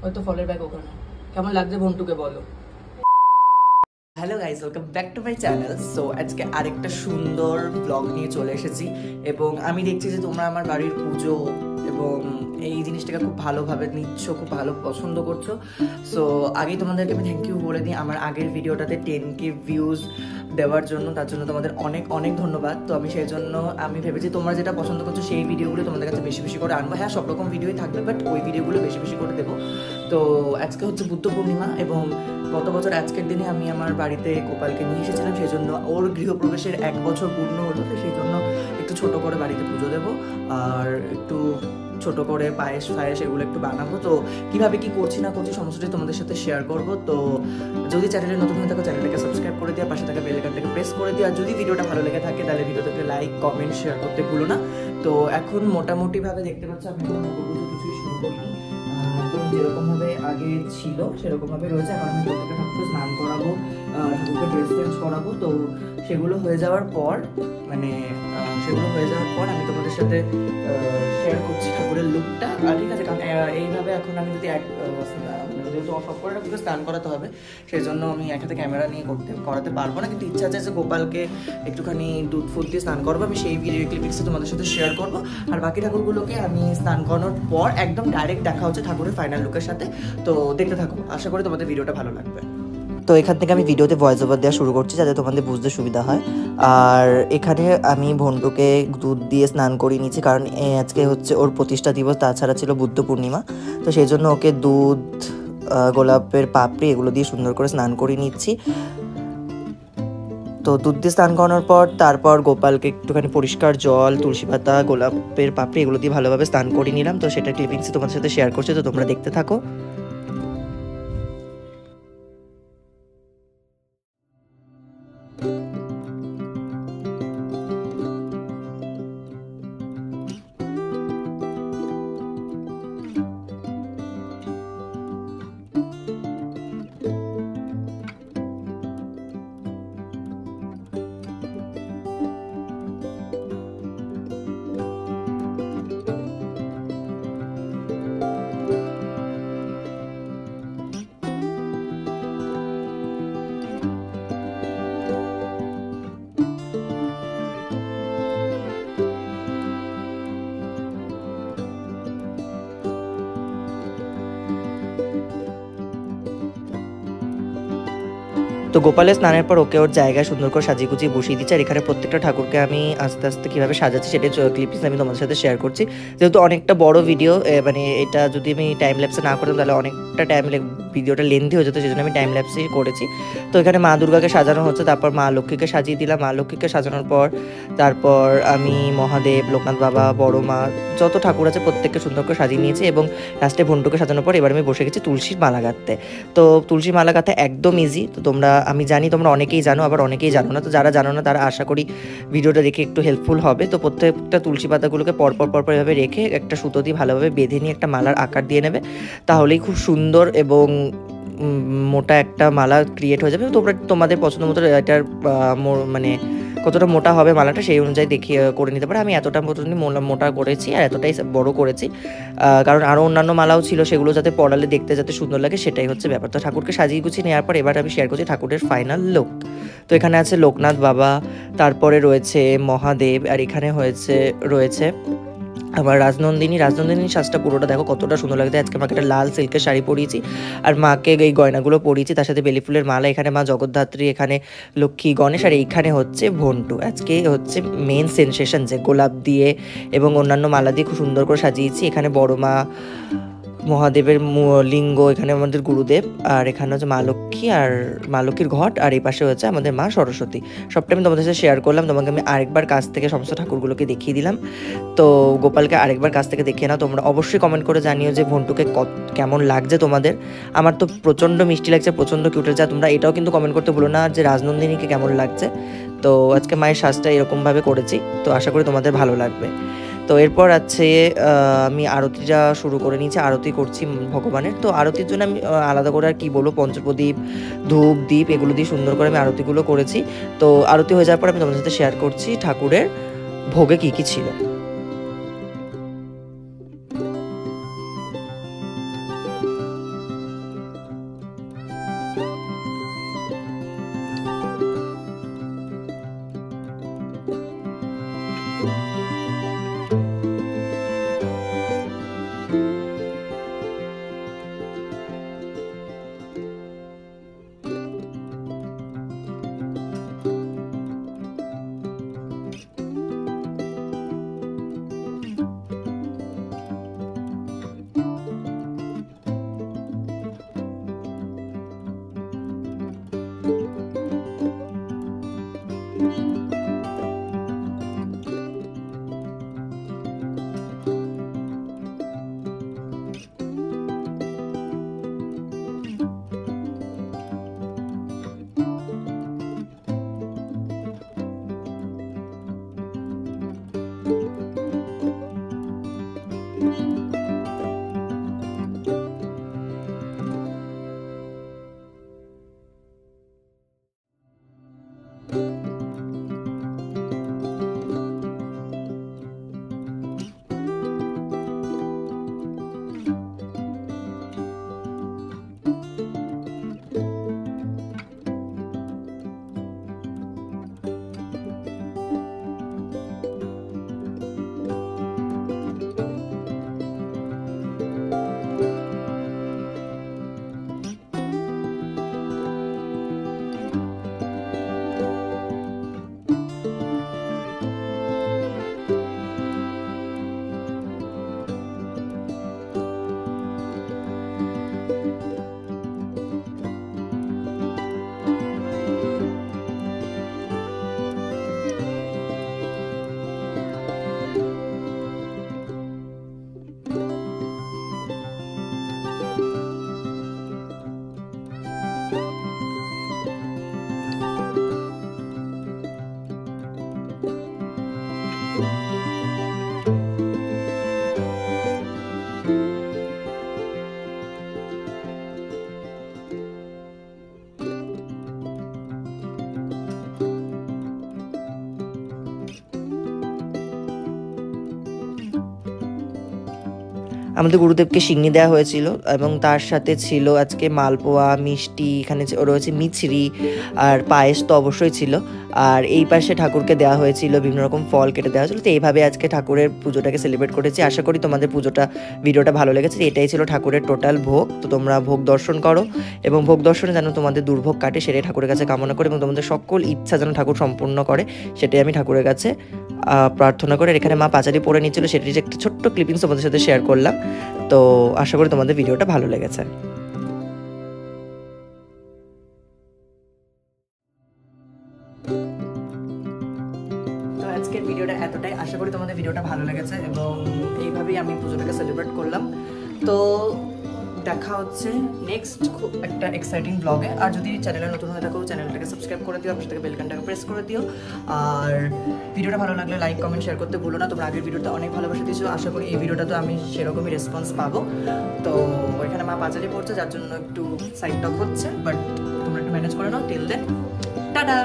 ওই তো ফলের ব্যাগ ওখানে। কেমন লাগছে ভন্টুকে বলো। Hello guys, welcome back to my channel. So আজকে আরেকটা সুন্দর ব্লগ নিয়ে চলে এসেছি এবং আমি দেখছি যে তোমরা আমার বাড়ির পুজো এবং এই জিনিসটাকে খুব ভালোভাবে নিচ্ছ, খুব ভালো পছন্দ করছো। সো আগেই তোমাদেরকে আমি থ্যাংক ইউ বলে দিই আমার আগের ভিডিওটাতে 10K ভিউজ দেওয়ার জন্য। তার জন্য তোমাদের অনেক অনেক ধন্যবাদ। তো আমি সেই জন্য আমি ভেবেছি তোমরা যেটা পছন্দ করছো সেই ভিডিওগুলো তোমাদের কাছে বেশি বেশি করে আনবো। হ্যাঁ, সব রকম ভিডিওই থাকবে, বাট ওই ভিডিওগুলো বেশি বেশি করে দেবো। তো আজকে হচ্ছে বুদ্ধ পূর্ণিমা এবং গত বছর আজকের দিনে আমি আমার বাড়িতে গোপালকে নিয়ে এসেছিলাম, সেই জন্য ওর গৃহপ্রবেশের 1 বছর পূর্ণ হলো। তো সেই জন্য একটু ছোট করে বাড়িতে পুজো দেবো আর একটু ছোট করে পায়েস ফায়েস এগুলো একটু বানাবো। তো কীভাবে কী করছি না করছি সমস্তটাই তোমাদের সাথে শেয়ার করবো। তো যদি চ্যানেলে নতুন হয়ে থাকো চ্যানেলটাকে সাবস্ক্রাইব করে দিয়ে পাশে থাকা বেল আইকনটাকে প্রেস করে দিও। আর যদি ভিডিওটা ভালো লেগে থাকে তাহলে ভিডিওটাকে লাইক কমেন্ট শেয়ার করতে ভুলো না। তো এখন মোটামুটিভাবে দেখতে পাচ্ছ আমি এখন পুজো কিছুই শুরু করিনি, একদম যেরকমভাবে আগে ছিল সেরকমভাবে রয়েছে। এখন আমি প্রত্যেকটা ঠাকুরকে স্নান করাবো, ঠাকুরকে ড্রেস চেঞ্জ করাবো। তো সেগুলো হয়ে যাওয়ার পর আমি তোমাদের সাথে শেয়ার করছি ঠাকুরের লুকটা। আর ঠিক আছে, কারণ এইভাবে এখন আমি যদি যেহেতু সব করে ঠাকুরকে স্নান করাতে হবে সেই জন্য আমি এক হাতে ক্যামেরা নিয়ে করাতে পারবো না, কিন্তু ইচ্ছা আছে যে গোপালকে একটুখানি দুধ ফুট দিয়ে স্নান করবো। আমি সেই ভিডিও ক্লিপিংসটা তোমাদের সাথে শেয়ার করবো। আর বাকি ঠাকুরগুলোকে আমি স্নান করানোর পর একদম ডাইরেক্ট দেখা হচ্ছে ঠাকুরের ফাইনাল লুকের সাথে। তো দেখতে থাকো, আশা করি তোমাদের ভিডিওটা ভালো লাগবে। তো এখান থেকে আমি ভিডিওতে ভয়েস ওভার দেওয়া শুরু করছি যাতে তোমাদের বুঝতে সুবিধা হয়। আর এখানে আমি ভন্টুকে দুধ দিয়ে স্নান করিয়ে নিচ্ছি, কারণ আজকে হচ্ছে ওর প্রতিষ্ঠা দিবস, তাছাড়া ছিল বুদ্ধ পূর্ণিমা। তো সেই জন্য ওকে দুধ, গোলাপের পাপড়ি এগুলো দিয়ে সুন্দর করে স্নান করিয়ে নিচ্ছি। তো দুধ দিয়ে স্নান করানোর পর তারপর গোপালকে একটুখানি পরিষ্কার জল, তুলসী পাতা, গোলাপের পাপড়ি এগুলো দিয়ে ভালোভাবে স্নান করিয়ে নিলাম। তো সেটা ক্লিপিংসে তোমাদের সাথে শেয়ার করছি, তো তোমরা দেখতে থাকো। তো গোপালের স্নানের পর ওকে ওর জায়গায় সুন্দর করে সাজিয়ে গুছিয়ে বসিয়ে দিচ্ছি। আর এখানে প্রত্যেকটা ঠাকুরকে আমি আস্তে আস্তে কীভাবে সাজাচ্ছি সেটা ক্লিপস আমি তোমাদের সাথে শেয়ার করছি। যেহেতু অনেকটা বড় ভিডিও, মানে এটা যদি আমি টাইম ল্যাপসে না করতাম তাহলে অনেকটা ভিডিওটা লেন্থি হয়ে যেত, সেই জন্য আমি টাইম ল্যাপসেই করেছি। তো এখানে মা দুর্গাকে সাজানো হচ্ছে, তারপর মা লক্ষ্মীকে সাজিয়ে দিলাম। মা লক্ষ্মীকে সাজানোর পর তারপর আমি মহাদেব, লোকনাথ বাবা, বড় মা যত ঠাকুর আছে প্রত্যেককে সুন্দর করে সাজিয়ে নিয়েছি এবং লাস্টে ভন্টুকে সাজানোর পর এবার আমি বসে গেছি তুলসীর মালা গাঁথতে। তো তুলসীর মালা গাঁথা একদম ইজি। তো আমি জানি তোমরা অনেকেই জানো, আবার অনেকেই জানো না। তো যারা জানো না তারা আশা করি ভিডিওটা দেখে একটু হেল্পফুল হবে। তো প্রত্যেকটা তুলসী পাতাগুলোকে পরপর এভাবে রেখে একটা সুতো দিয়ে ভালোভাবে বেঁধে নিয়ে একটা মালার আকার দিয়ে নেবে, তাহলেই খুব সুন্দর এবং মোটা একটা মালা ক্রিয়েট হয়ে যাবে। তোমরা তোমাদের পছন্দ মতো এটার মানে কতটা মোটা হবে মালাটা সেই অনুযায়ী দেখিয়ে করে নিতে পারে। আমি এতটা মোটা করেছি আর এতটাই বড় করেছি, কারণ আরও অন্যান্য মালাও ছিল, সেগুলো যাতে পড়ালে দেখতে যাতে সুন্দর লাগে সেটাই হচ্ছে ব্যাপার। তো ঠাকুরকে সাজিয়ে গুছিয়ে নেওয়ার পর এবার আমি শেয়ার করছি ঠাকুরের ফাইনাল লুক। তো এখানে আছে লোকনাথ বাবা, তারপরে রয়েছে মহাদেব, আর এখানে রয়েছে আবার রাজনন্দিনী সাজটা পুরোটা দেখো কতটা সুন্দর লাগছে। আজকে মাকে একটা লাল সিল্কের শাড়ি পরিয়েছি আর মাকে এই গয়নাগুলো পরিয়েছি, তার সাথে বেলি ফুলের মালা। এখানে মা জগদ্ধাত্রী, এখানে লক্ষ্মী গণেশ, আর এইখানে হচ্ছে ভন্টু। আজকে হচ্ছে মেন সেনসেশন যে গোলাপ দিয়ে এবং অন্যান্য মালা দিয়ে খুব সুন্দর করে সাজিয়েছি। এখানে বড় মা মহাদেবের লিঙ্গ, এখানে আমাদের গুরুদেব, আর এখানে হচ্ছে মা লক্ষ্মী আর মা লক্ষ্মীর ঘট, আর এই পাশে হচ্ছে আমাদের মা সরস্বতী। সবটা আমি তোমাদের সাথে শেয়ার করলাম। তোমাকে আমি আরেকবার কাছ থেকে সমস্ত ঠাকুরগুলোকে দেখিয়ে দিলাম। তো গোপালকে আরেকবার কাছ থেকে দেখিয়ে নাও। তোমরা অবশ্যই কমেন্ট করে জানিও যে ভন্টুকে কেমন লাগছে তোমাদের। আমার তো প্রচণ্ড মিষ্টি লাগছে, প্রচণ্ড কিউট লাগছে। তোমরা এটাও কিন্তু কমেন্ট করতে ভুলো না যে রাজনন্দিনীকে কেমন লাগছে। তো আজকে মায়ের সাজটা এরকমভাবে করেছি, তো আশা করি তোমাদের ভালো লাগবে। তো এরপর আছে আমি আরতিটা শুরু করে নিয়েছি, আরতি করছি ভগবানের। তো আরতির জন্য আমি আলাদা করে আর কি বলবো, পঞ্চপ্রদীপ, ধূপ, দ্বীপ এগুলো দিয়ে সুন্দর করে আমি আরতিগুলো করেছি। তো আরতি হয়ে যাওয়ার পর আমি তোমাদের সাথে শেয়ার করছি ঠাকুরের ভোগে কী কী ছিল। আমাদের গুরুদেবকে সিন্নি দেওয়া হয়েছিল এবং তার সাথে ছিল আজকে মালপোয়া, মিষ্টি, এখানে রয়েছে মিছরি আর পায়েস তো অবশ্যই ছিল। আর এই পাশে ঠাকুরকে দেওয়া হয়েছিল বিভিন্ন রকম ফল কেটে দেওয়া হয়েছিল। তো এইভাবে আজকে ঠাকুরের পুজোটাকে সেলিব্রেট করেছি। আশা করি তোমাদের ভিডিওটা ভালো লেগেছে। এটাই ছিল ঠাকুরের টোটাল ভোগ। তো তোমরা ভোগ দর্শন করো এবং ভোগ দর্শনে যেন তোমাদের দুর্ভোগ কাটে সেটাই ঠাকুরের কাছে কামনা করে এবং তোমাদের সকল ইচ্ছা যেন ঠাকুর সম্পূর্ণ করে সেটাই আমি ঠাকুরের কাছে প্রার্থনা করে। এখানে মা পাঁচালি পরে নিচ্ছিল, সেটির যে একটা ছোট্ট ক্লিপিংস তোমাদের সাথে শেয়ার করলাম। তো আশা করি তোমাদের ভিডিওটা ভালো লেগেছে। তো আজকের ভিডিওটা এতটাই, আশা করি তোমাদের ভিডিওটা ভালো লেগেছে এবং এইভাবেই আমি পুজোটাকে সেলিব্রেট করলাম। তো দেখা হচ্ছে নেক্সট খুব একটা এক্সাইটিং ব্লগে। আর যদি চ্যানেলে নতুন হয়ে থাকো চ্যানেলটাকে সাবস্ক্রাইব করে দিও, আপনার থেকে বেলকানটাকে প্রেস করে দিও। আর ভিডিওটা ভালো লাগলে লাইক কমেন্ট শেয়ার করতে ভুলো না। তোমরা আগের ভিডিওতে অনেক ভালোবাসা দিয়েছো, আশা করি এই ভিডিওটা তো আমি সেরকমই রেসপন্স পাবো। তো এখানে মা পাঁচালি পড়ছে যার জন্য একটু সাইড টক হচ্ছে, বাট তোমরা একটু ম্যানেজ করে নাও। Till then tata.